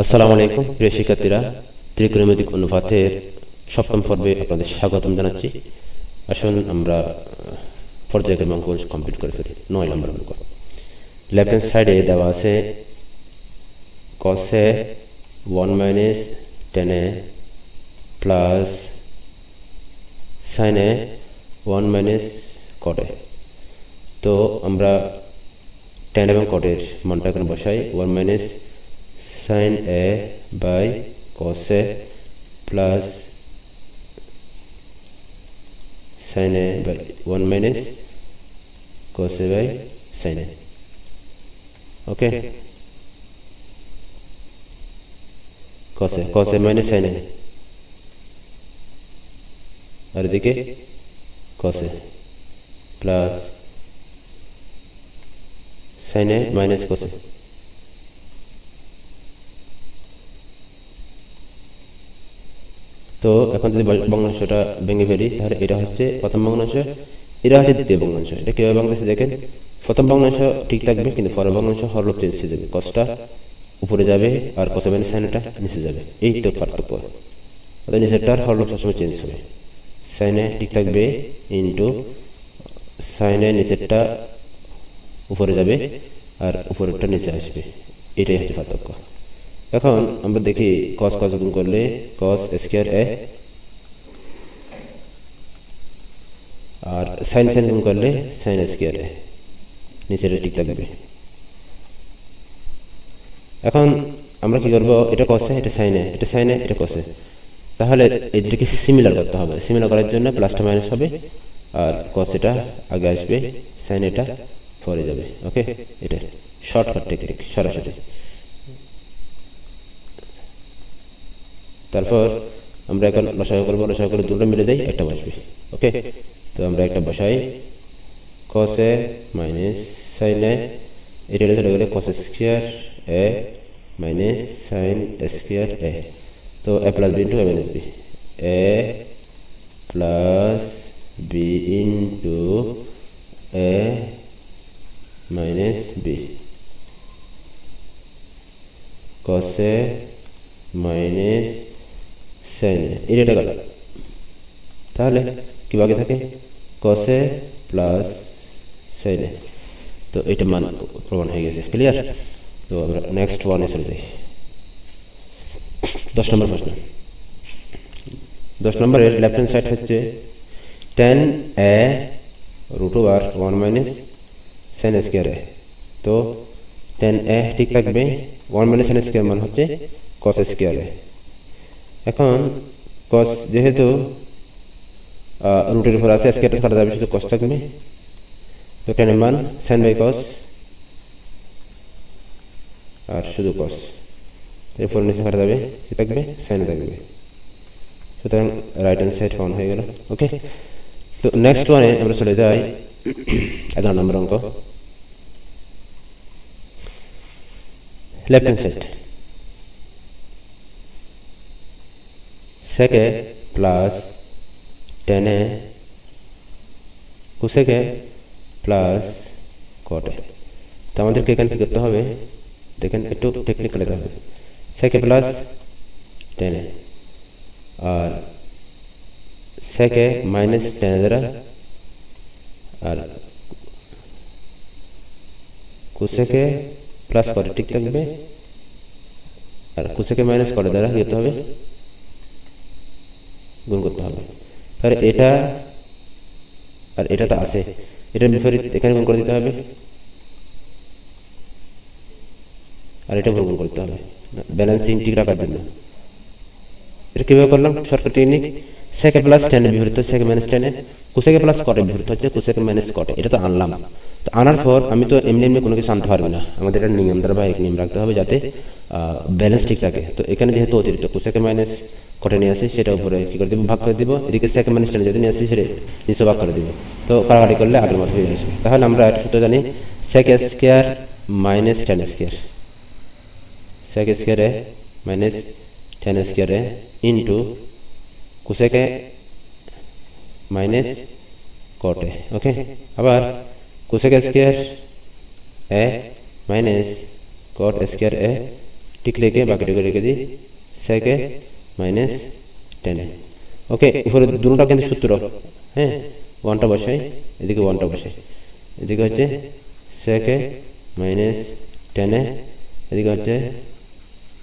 আসসালামু আলাইকুম প্রিয় শিক্ষার্থীরা, ত্রিকোণমিতিক অনুপাতের সপ্তম পর্বে আপনাদের স্বাগতম জানাচ্ছি। আসুন আমরা পর্যায়ক্রমে অঙ্ক কমপ্লিট করে ফেলি। 9 নম্বর অঙ্ক। লেফট হ্যান্ড সাইডে দেওয়া আছে cos-এ 1 মাইনাস tan-এ প্লাস sin-এ 1 মাইনাস cot-এ। তো আমরা tan এবং cot-এর মানটা এখানে বসাই। 1 minus sin a by cos a plus sin a by 1 minus cos a by sin a। Okay, cos a minus sin a, আর এদিকে cos a plus sin a minus cos a। তো এখন যদি ভগ্নাংশটা ভেঙে ফেলি, তাহলে এটা হচ্ছে প্রথম ভগ্নাংশ, এটা হচ্ছে দ্বিতীয় ভগ্নাংশ। এটা কিভাবে ভাঙতেছে দেখেন। প্রথম ভগ্নাংশ ঠিক থাকবে, কিন্তু পরের ভগ্নাংশ হরলব চেঞ্জ হয়ে যাবে। কসটা উপরে যাবে আর cos মাইনাস সাইনটা নিচে যাবে। এই তো পার্থক্য। অর্থাৎ নিচেরটার হরলব সবসময় চেঞ্জ হবে। সাইনে ঠিক থাকবে ইন্টু সাইনে নিচেরটা উপরে যাবে আর উপরেরটা নিচে আসবে। এটাই হচ্ছে পার্থক্য। এখন আমরা দেখি cos cos গুণ করলে cos স্কয়ার a আর sin sin গুণ করলে sin স্কয়ার a, নিচেটা ঠিক থাকবে। এখন আমরা কি করব, এটা cos a, এটা sin a, এটা sin a, এটা cos a। তাহলে এটাকে সিমিলার করতে হবে। সিমিলার করার জন্য প্লাসটা মাইনাস হবে আর cos এটা আগে আসবে, sin এটা পরে যাবে। ওকে, এটা শর্টকাট টেকনিক সরাসরি। তারপর আমরা এখন লসাগু করবো। লসাগু করে দুটো মিলে যাই, একটা বসবে। ওকে, তো আমরা একটা বসাই cos a minus sin a, এটা চলে গেলে cos square a minus sin square a। তো a plus b into a minus b, a plus b into a minus b, cos a minus sin a, এটা গেল। তাহলে কি বাকি থাকে, cos a plus sin a। তো এটা মান প্রমাণ হয়ে গেছে, ক্লিয়ার। তো আমরা নেক্সট ওয়ানে চলে যাই। 10 নম্বর প্রশ্ন। 10 নম্বরের লেফট হ্যান্ড সাইড হচ্ছে tan a root over 1 minus sin square a। তো tan a ঠিক থাকবে, 1 মাইনাস sin স্কয়ার মান হচ্ছে cos স্কয়ার a। এখন cos যেহেতু রুটের উপর আছে, স্কয়ারটা কাটা যাবে, শুধু cos থাকবে। তো tan এর মান sin বাই cos আর শুধু cos, এরপর নিচে কাটা যাবে, কি থাকবে, sin থাকবে। সুতরাং রাইট হ্যান্ড সাইড অন হয়ে গেল। ওকে, তো নেক্সট ওয়ানে আমরা চলে যাই। 11 নম্বর অঙ্ক। Left hand side sec a plus tan a cosec a plus cot a। তো আমাদেরকে এখানে কি করতে হবে দেখেন, একটু টেকনিক্যাল হবে। sec a plus tan a আর sec a minus tan a দ্বারা আর cosec a plus cot a ঠিক থাকবে, আর cosec a minus cot a দ্বারা কি করতে হবে, গুণ করতে হবে। তাহলে এটা আর এটা তো আছে, এটার বিপরীত এখানে গুণ করে দিতে হবে, আর এটা গুণ করতে হবে ব্যালেন্সিং ঠিক রাখার জন্য। এটা কিভাবে করলাম, shortcut technique. sec a plus tan এর বিপরীত হচ্ছে sec a minus tan a, cosec a plus cot এর বিপরীত হচ্ছে cosec a minus cot a। এটা তো আনলাম। তো আনার পর আমি তো এমনি এমনি কোনো কিছু আনতে পারবো না, আমাদের একটা নিয়ম ধারাবাহিক নিয়ম রাখতে হবে যাতে ব্যালেন্স ঠিক থাকে। তো এখানে যেহেতু অতিরিক্ত cosec a minus cot a নিয়ে আসি, সেটা উপরে কি করে দিব, ভাগ করে দিব। এদিকে sec a মাইনাস tan যদি নিয়ে আসি, সেটা নিচে ভাগ করে দিব। তো কাটাকাটি করলে আগের মতো হয়ে আসবে। তাহলে আমরা একটা সূত্র জানি, sec a square minus tan square, sec a square a minus tan square a into cosec a minus cot a। ওকে, আবার cosec a square a minus cot square a ঠিক রেখে বাকিটুকু রেখে দিই সেকে মাইনাস টেনে। ওকে, উপরে দুটোটা কিন্তু সূত্র, হ্যাঁ, ওয়ানটা বসাই, এদিকে ওয়ানটা বসাই, এদিকে হচ্ছে সেকে মাইনাস টেনে, এদিকে হচ্ছে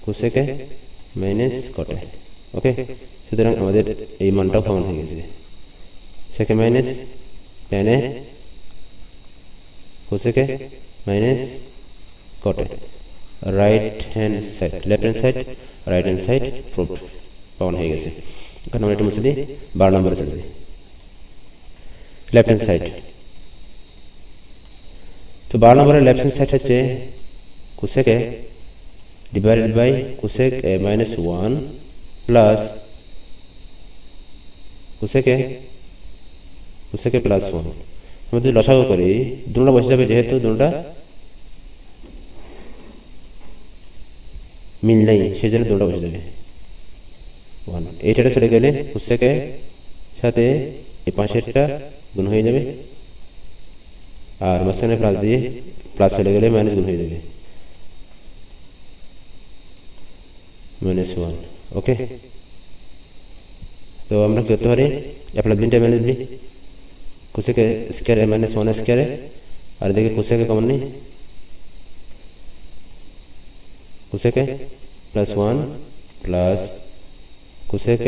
কোসেকে মাইনাস কটে। ওকে, সুতরাং আমাদের এই মানটাও কমন হয়ে গেছে, সেকে মাইনাস টেনে কোসেকে মাইনাস কটে। Right hand side, left hand side, right hand side proved, common হয়ে গেছে। এখন আমরা এটা মুছে দিই, 12 নম্বরে চলে যাই। লেফট হ্যান্ড সাইড, তো 12 নম্বরের লেফট হ্যান্ড সাইড হচ্ছে cosec A divided by cosec A minus 1 plus cosec A plus 1। আমরা যদি লসাগু করি দুটোটা বসে যাবে, যেহেতু দুটোটা মিল নেই সেই জন্য দুটোটা বসে যাবে 1। এইটা চলে গেলে কোসেক এর সাথে এই পাশেরটা গুণ হয়ে যাবে, আর মাঝখানে প্লাস দিয়ে প্লাস চলে গেলে মাইনাস গুণ হয়ে যাবে -1। ওকে, তো আমরা কি করতে পারি, A plus beta minus B, cosec square A minus 1 square, আর এদিকে কোসেক কমন নেই, cosec plus 1 plus cosec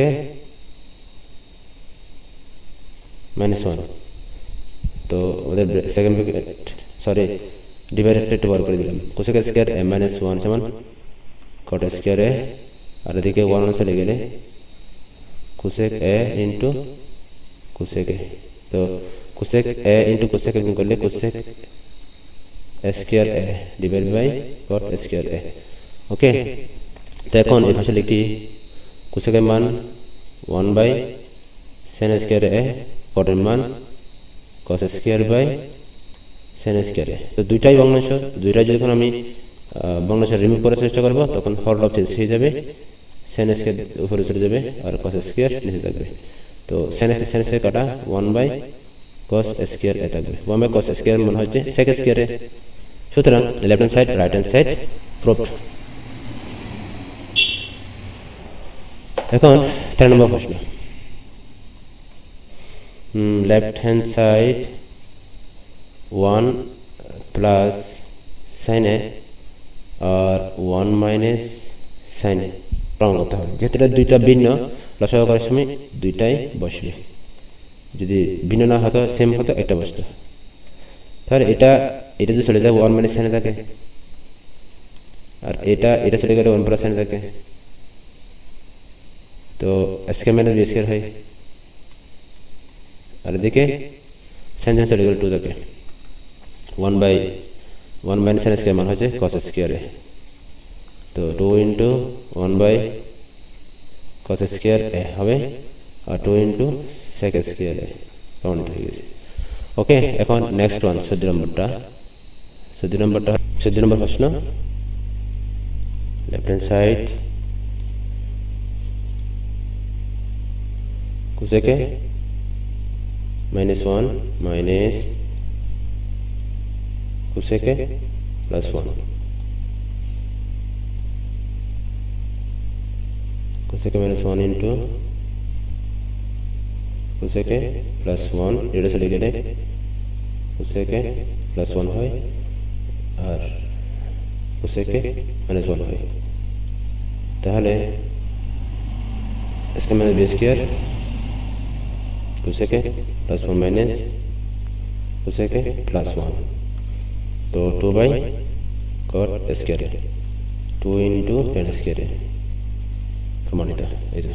minus 1। তো ওদের সেকেন্ড সরি ডিভাইডেড একটু বার করে দিলাম, কোসেক স্কয়ার এ মাইনাস 1 সমান কট স্কয়ার এ, আর এদিকে 1 চলে গেলে cosec A into cosec A. তো কোসেক এ ইন্টু কোসেক গুণ করলে cosec square A divide by cot square A. Okay, তো এখন এই পাশে লিখি কোসেকের মান 1 বাই সেন স্কয়ার এ, কটের মান cos square by sin square A. তো দুইটাই ভগ্নাংশ, দুইটাই যখন আমি ভগ্নাংশ রিমুভ করার চেষ্টা করব তখন হর লব চেঞ্জ হয়ে যাবে, সেন স্কয়ার উপরে চলে যাবে আর কস স্কয়ার নিচে থাকবে। তো সেন স্কয়ার কাটা 1 বাই কস স্কয়ার এ থাকবে, 1 বাই কস স্কয়ার মান হচ্ছে সেক স্কয়ার এ। সুতরাং left hand side right hand side proved. এখন 13 নম্বর প্রশ্ন, left hand side 1 plus sine A আর 1 মাইনাস সাইন এ প্রমাণ করতে হবে। যেহেতু এটা দুইটা ভিন্ন, লসাগু করার সময় দুইটাই বসবে, যদি ভিন্ন না হতো সেম হতো একটা বসতো, তাহলে এটা যদি চলে যায় 1 মাইনাস সাইন এ থাকে, আর এটা চলে গেলে 1 প্লাস সাইন এ থাকে, তো স্কয়ার মাইনাস বি স্কয়ার হয়, আর এদিকে সাইন চলে গেলে 2 থাকে, 1 বাই 1 মাইনাস সাইন স্কয়ার মান হচ্ছে কস স্কয়ার এ। তো 2 ইন্টু 1 বাই কস স্কয়ার এ হবে, আর 2 ইন্টু সেক স্কয়ার এ প্রমাণিত হয়ে গেছে। ওকে, এখন নেক্সট ওয়ান 14 নম্বর প্রশ্ন, left hand side cosec A minus 1 minus cosec A plus 1, cosec minus 1 into cosec plus 1, এটা চলে গেলে কোসেক প্লাস 1 হয় আর কোসেক মাইনাস 1 হয়, তাহলে square minus B square cosec plus 1 minus cosec plus 1। তো 2 by cot square 2 into tan square প্রমাণিত। এই যে